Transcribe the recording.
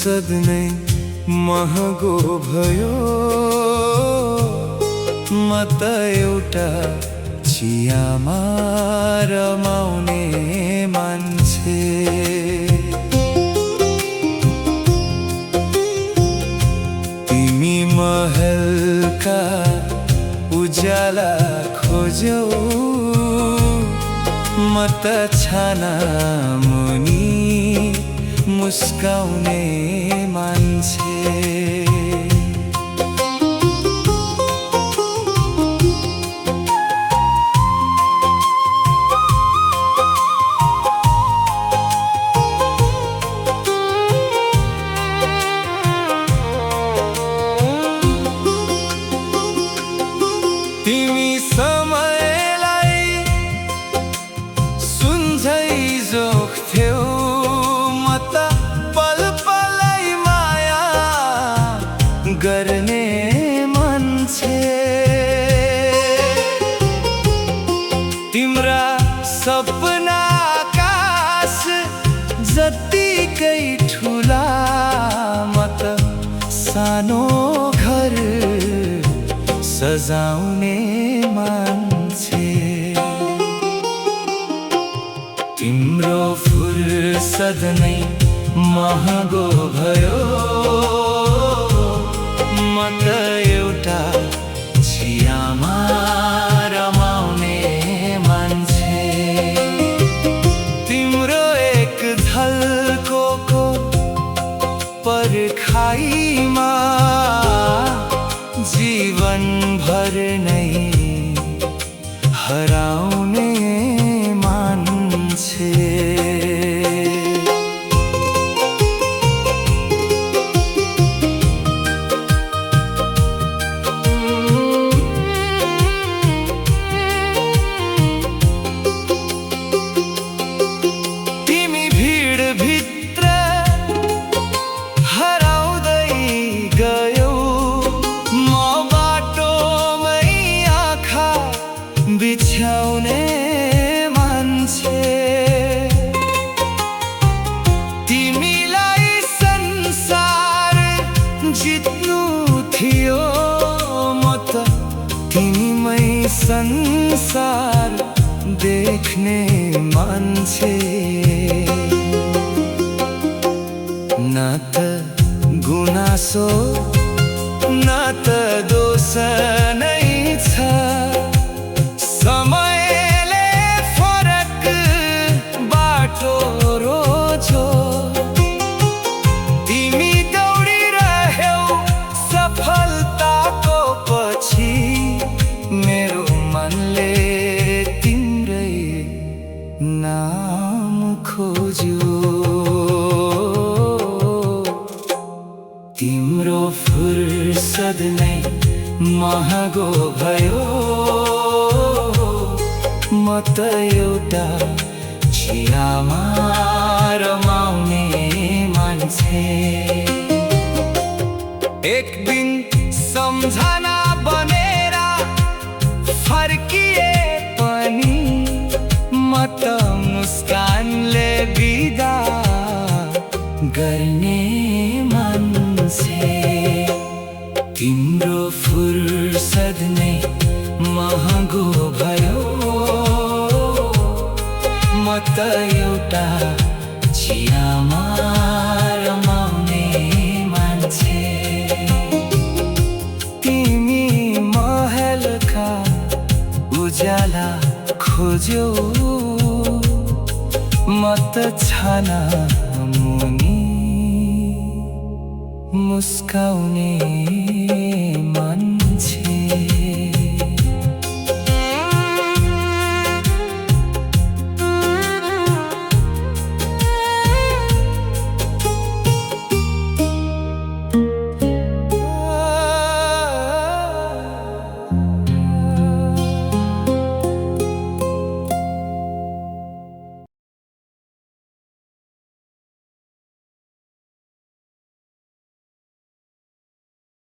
फुर्सद नै महँगो भयो। म त एउटा चियामा रमाउने मान्छे। तिमी महलका उज्याला खोज्यौ, म त छाना मुनि मुस्काउने मान्छे। तिमी समयलाई सुन्झै जोख्थ्यौ, म त पल पलै माया गर्ने मान्छे। तिम्रा सपना आकाश जतिकै ठुला, म त सानो घर सजाउने मान्छे। तिम्रो फुर्सद नै महँगो भयो। म त एउटा चियामा रमाउने मान्छे। तिम्रो एक झल्कोको पर्खाइमा जीवन भर नै हराउने मान्छे। तिमी भिड भित्र हराउँदै गयौ, बिछ्याउने मान्छे। तिमीलाई संसार जित्नु थियो, म त तिमीमै संसार देख्ने मान्छे। न त गुनासो न त दोष नै छ, समयले फरक बाटो रोज्यो। तिमी दौडिरह्यौ सफलताको पछि, मेरो मनले तिम्रै नाम खोज्यो। तिम्रो फुर्सद नै महँगो भयो। म त एउटा चियामा रमाउने मान्छे। एक दिन सम्झना बनेर फर्किए पनि, म त मुस्कानले बिदा गर्ने मान्छे। तिम्रो फुर्सद नै महँगो भयो। म त एउटा चियामा रमाउने मान्छे। तिमी महलका उज्याला खोज्यौ, म त छाना मुनि मुस्काउने